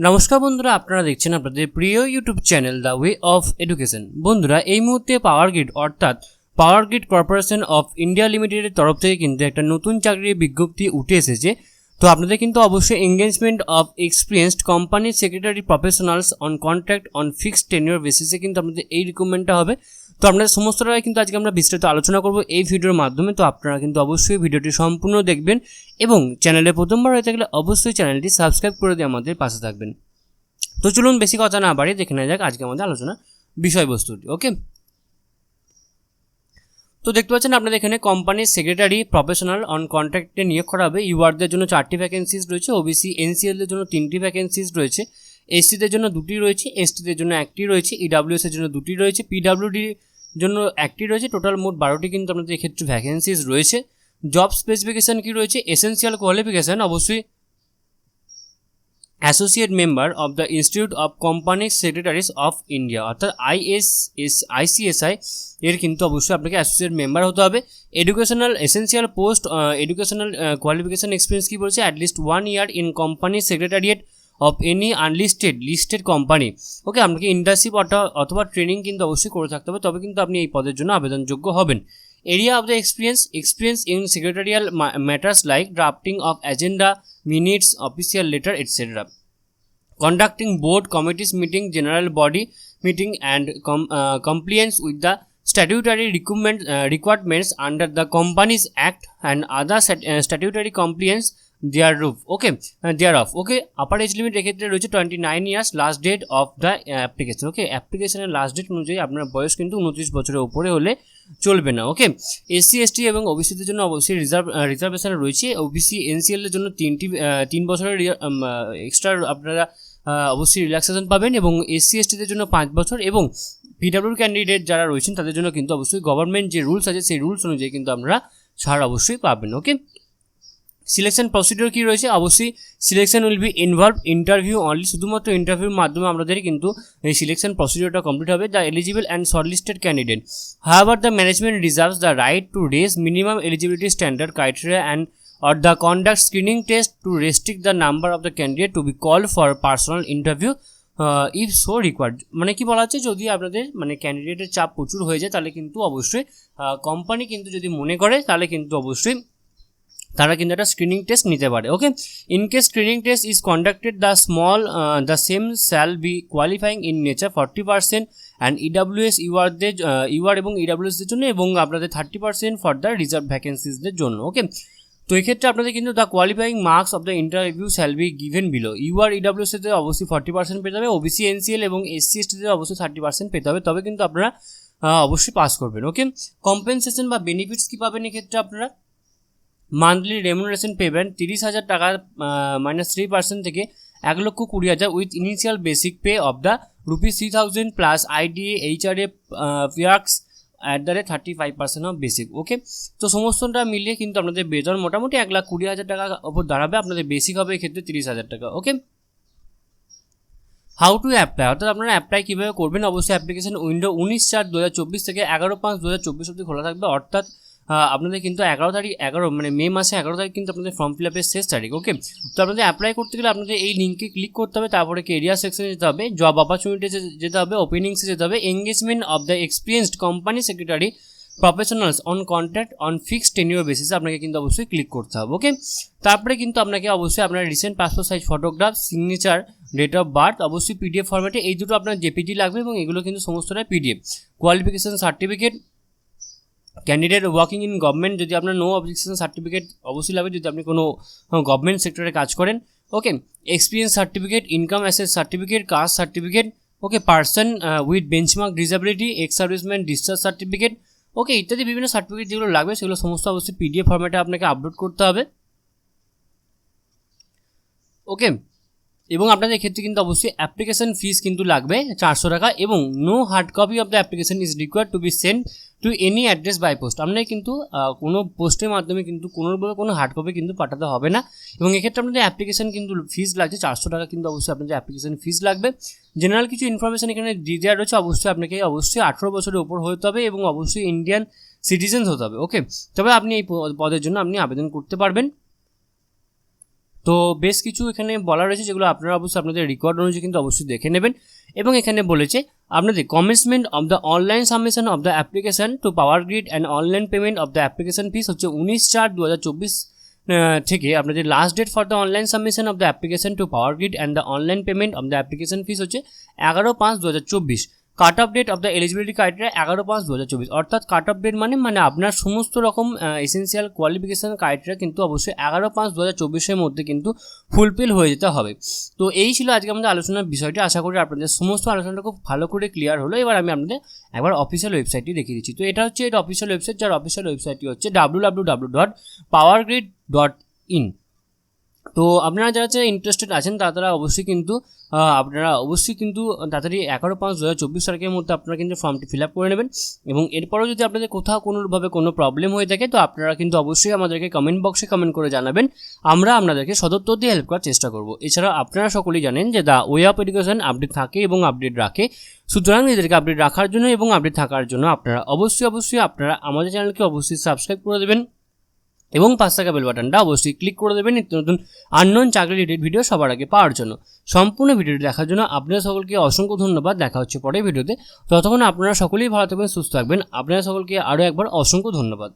নমস্কার বন্ধুরা, আপনারা দেখছেন আপনাদের প্রিয় YouTube channel the way of education. বন্ধুরা, এই মুহূর্তে পাওয়ার গ্রিড অর্থাৎ power grid corporation of India লিমিটেডের তরফ থেকে কিন্তু একটা নতুন চাকরির বিজ্ঞপ্তি উঠে এসেছে। তো আপনাদের কিন্তু অবশ্যই engagement of experienced company secretary professionals on contract on fixed tenure বেসিসে কিন্তু আপনাদের এই রিক্রুটমেন্টটা হবে। তো আপনাদের সমস্তটাই কিন্তু আজকে আমরা বিস্তারিত আলোচনা করব এই ভিডিওর মাধ্যমে। তো আপনারা কিন্তু অবশ্যই ভিডিওটি সম্পূর্ণ দেখবেন এবং চ্যানেলে প্রথমবার হয়ে থাকলে অবশ্যই চ্যানেলটি সাবস্ক্রাইব করে দিয়ে আমাদের পাশে থাকবেন। তো চলুন বেশি কথা না বাড়িয়ে দেখে নেওয়া যাক আজকে আমাদের আলোচনা বিষয়বস্তুটি। ওকে, তো দেখতে পাচ্ছেন আপনাদের এখানে কোম্পানির সেক্রেটারি প্রফেশনাল অন কন্ট্রাক্টে নিয়োগ করা হবে। ইউআরদের জন্য 4টি ভ্যাকেন্সিজ রয়েছে, ওবিসি এনসিএলদের জন্য 3টি ভ্যাকেন্সিজ রয়েছে, এসটিদের জন্য 2টি রয়েছে, এসটিদের জন্য 1টি রয়েছে, ইডাব্লিউএস এর জন্য 2টি রয়েছে, পিডাব্লিউডির জন্য 1টি রয়েছে। টোটাল মোট 12টি কিন্তু আপনাদের এক্ষেত্রে ভ্যাকেন্সিজ রয়েছে। জব স্পেসিফিকেশন কি রয়েছে? এসেন্সিয়াল কোয়ালিফিকেশন অবশ্যই associate member of the Institute of Company Secretaries of India অর্থাৎ আইসিএসআই এর কিন্তু অবশ্যই আপনাকে অ্যাসোসিয়েট মেম্বার হতে হবে। Educational essential post educational qualification experience কী বলছে? At least 1 year in company secretariat of any listed company. Okay, আপনাকে ইন্টার্নশিপ অথবা ট্রেনিং কিন্তু অবশ্যই করে থাকতে হবে, তবে কিন্তু আপনি এই পদের জন্য আবেদনযোগ্য হবেন। Area of the experience in secretarial matters like drafting of agenda, minutes, official letter, etc. Conducting board committees meeting, general body meeting, and compliance with the statutory requirements under the Companies Act and other statutory compliance thereof. Okay, upper age limit এক্ষেত্রে রয়েছে 29 years, last date of the application. ওকে, অ্যাপ্লিকেশনের last date অনুযায়ী আপনার বয়স কিন্তু 29 বছরের উপরে হলে চলবে না। ওকে, এসসি এসটি এবং ওবিসিদের জন্য অবশ্যই রিজার্ভেশন রয়েছে। ওবিসি এনসিএল এর জন্য 3 বছরের এক্সট্রা আপনারা অবশ্যই রিল্যাক্সেশন পাবেন, এবং এসসি এসটিদের জন্য 5 বছর, এবং পিডাব্লিউ ক্যান্ডিডেট যারা রয়েছেন তাদের জন্য কিন্তু অবশ্যই গভর্নমেন্ট যে রুলস আছে সেই রুলস অনুযায়ী কিন্তু আমরা ছাড় অবশ্যই পাবেন। ওকে, সিলেকশন প্রসিডিওর কী রয়েছে? অবশ্যই selection will be involve interview only, শুধুমাত্র ইন্টারভিউর মাধ্যমে আমাদের কিন্তু এই সিলেকশন প্রসিডিওরটা কমপ্লিট হবে। The eligible and shortlisted candidate however the management reserves the right to raise minimum eligibility standard criteria and or the conduct screening test to restrict the number of the candidate to be called for personal interview if so required। মানে কি বলা হচ্ছে, যদি আপনাদের মানে ক্যান্ডিডেটের চাপ প্রচুর হয়ে যায় তাহলে কিন্তু অবশ্যই কোম্পানি কিন্তু যদি মনে করে তাহলে কিন্তু অবশ্যই তারা কিন্তু একটা স্ক্রিনিং টেস্ট নিতে পারে। Okay, in case screening test is conducted the same shall be qualifying in nature 40% and EWS UR এবং ইডাব্লিউএসদের জন্য, এবং আপনাদের 30% ফর দ্য রিজার্ভ ভ্যাকেন্সিসদের জন্য। ওকে, তো এক্ষেত্রে আপনাদের কিন্তু the qualifying marks of the interview shall be given below. UR ইডাব্লিউএসতে অবশ্যই 40% পেতে হবে, ওবিসি এনসিএল এবং এসসি এসটিতে অবশ্যই 30% পেতে হবে, তবে কিন্তু আপনারা অবশ্যই পাস করবেন। ওকে, কম্পেনসেশন বা বেনিফিটস কী পাবেন এক্ষেত্রে? আপনারা মান্থলি রেমুনারেশন পেবেন 30,000 টাকা -3% থেকে 1,20,000 with initial basic pay of the ₹3,000 plus IDA HRA perks @35% of basic. Okay, তো সমস্তটা মিলিয়ে কিন্তু আপনাদের বেতন মোটামুটি 1,20,000 টাকা ওপর দাঁড়াবে। আপনাদের বেসিক হবে এক্ষেত্রে 30,000 টাকা। ওকে, হাউ টু অ্যাপ্লাই, অর্থাৎ আপনারা অ্যাপ্লাই কীভাবে করবেন? অবশ্যই অ্যাপ্লিকেশন উইন্ডো 19/4/2024 থেকে 11/5/2024 অবধি খোলা থাকবে, অর্থাৎ আপনাদের কিন্তু 11 মানে মে মাসে 11 তারিখ কিন্তু আপনাদের ফর্ম ফিল আপের শেষ তারিখ। ওকে, তো আপনাদের অ্যাপ্লাই করতে গেলে আপনাদের এই লিঙ্কে ক্লিক করতে হবে, তারপরে কেরিয়ার সেকশনে যেতে হবে, জব অপরচুনিটিতে যেতে হবে, ওপেনিংসে যেতে হবে, engagement of the experienced company secretary professionals on contract on fixed tenure বেসিসে আপনাকে কিন্তু অবশ্যই ক্লিক করতে হবে। ওকে, তারপরে কিন্তু আপনাকে অবশ্যই আপনার recent passport size photograph, signature, date of birth অবশ্যই পিডিএফ ফরম্যাটে, এই দুটো আপনার জেপিজি লাগবে, এবং এগুলো কিন্তু সমস্তটাই PDF. Qualification certificate, candidate working in government, যদি আপনার নো অবজেকশন সার্টিফিকেট অবশ্যই লাগবে যদি আপনি কোনো গভর্নমেন্ট সেক্টরে কাজ করেন। ওকে, এক্সপিরিয়েন্স সার্টিফিকেট, ইনকাম অ্যাসেস certificate, caste certificate, okay, person with benchmark disability, ex serviceman discharge certificate, okay, ইত্যাদি বিভিন্ন সার্টিফিকেট যেগুলো লাগবে সেগুলো সমস্ত অবশ্যই পিডিএফ ফরম্যাটে আপনাকে আপলোড করতে হবে। ওকে, এবং আপনাদের ক্ষেত্রে কিন্তু অবশ্যই অ্যাপ্লিকেশন ফিস কিন্তু লাগবে 400 টাকা, এবং no hard copy of the application is required to be send to any address by post. আপনাদের কিন্তু কোনো পোস্টের মাধ্যমে কিন্তু কোনো হার্ড কপি কিন্তু পাঠাতে হবে না, এবং এক্ষেত্রে আপনাদের অ্যাপ্লিকেশন কিন্তু ফিস লাগছে 400 টাকা, কিন্তু অবশ্যই আপনাদের অ্যাপ্লিকেশন ফিস লাগবে। জেনারেল কিছু ইনফরমেশন এখানে দেওয়া রয়েছে, অবশ্যই 18 বছরের উপর হতে হবে, এবং অবশ্যই ইন্ডিয়ান সিটিজেন্স হতে হবে। ওকে, তবে আপনি এই পদের জন্য আপনি আবেদন করতে পারবেন। তো বেশ কিছু এখানে বলা রয়েছে যেগুলো আপনারা অবশ্যই আপনাদের রেকর্ড অনুযায়ী কিন্তু অবশ্যই দেখে নেবেন। এবং এখানে বলেছে আপনাদের commencement of the online submission of the application to Power Grid and online payment of the application fees হচ্ছে 19/4/2024 থেকে আপনাদের last date for the online submission of the application to Power Grid and the online payment of the application fees হচ্ছে 11/5/2024। Cut off date of the eligibility criteria 11/5/2024, অর্থাৎ কাট off date মানে আপনার সমস্ত রকম essential qualification criteria কিন্তু অবশ্যই 11/5/2024 মধ্যে কিন্তু ফুলফিল হয়ে যেতে হবে। তো এই ছিল আজকে আমাদের আলোচনার বিষয়টি। আশা করি আপনাদের সমস্ত আলোচনাটা খুব ভালো করে ক্লিয়ার হলো। এবার আমি আপনাদের একবার অফিসিয়াল ওয়েবসাইটটি দেখিয়ে দিচ্ছি। তো এটা হচ্ছে এটা অফিসিয়াল ওয়েবসাইট, যার অফিসিয়াল ওয়েবসাইটটি হচ্ছে www.powergrid.in। তো আপনারা যারা ইন্টারেস্টেড আছেন তারা অবশ্যই কিন্তু তাড়াতাড়ি 11/5/2024 তারিখের মধ্যে আপনারা কিন্তু ফর্মটি ফিল আপ করে নেবেন। এবং এরপরেও যদি আপনাদের কোথাও কোনোভাবে কোনো প্রবলেম হয়ে থাকে তো আপনারা কিন্তু অবশ্যই আমাদেরকে কমেন্ট বক্সে কমেন্ট করে জানাবেন, আমরা আপনাদেরকে সদুত্তর দিয়ে হেল্প করার চেষ্টা করব। এছাড়া আপনারা সকলেই জানেন যে the way of education update থাকে এবং আপডেট রাখে, সুতরাং নিজেদেরকে আপডেট রাখার জন্য এবং আপডেট থাকার জন্য আপনারা অবশ্যই আপনারা আমাদের চ্যানেলকে অবশ্যই সাবস্ক্রাইব করে দেবেন এবং পাশে থাকা বেল বাটনটা অবশ্যই ক্লিক করে দেবেন নিত্য নতুন আননোন চাকরি রিলেটেড ভিডিও সবার আগে পাওয়ার জন্য। সম্পূর্ণ ভিডিওটি দেখার জন্য আপনারা সকলকে অসংখ্য ধন্যবাদ। দেখা হচ্ছে পরের ভিডিওতে, ততক্ষণ আপনারা সকলেই ভালো থাকবেন, সুস্থ থাকবেন। আপনারা সকলকে আরও একবার অসংখ্য ধন্যবাদ।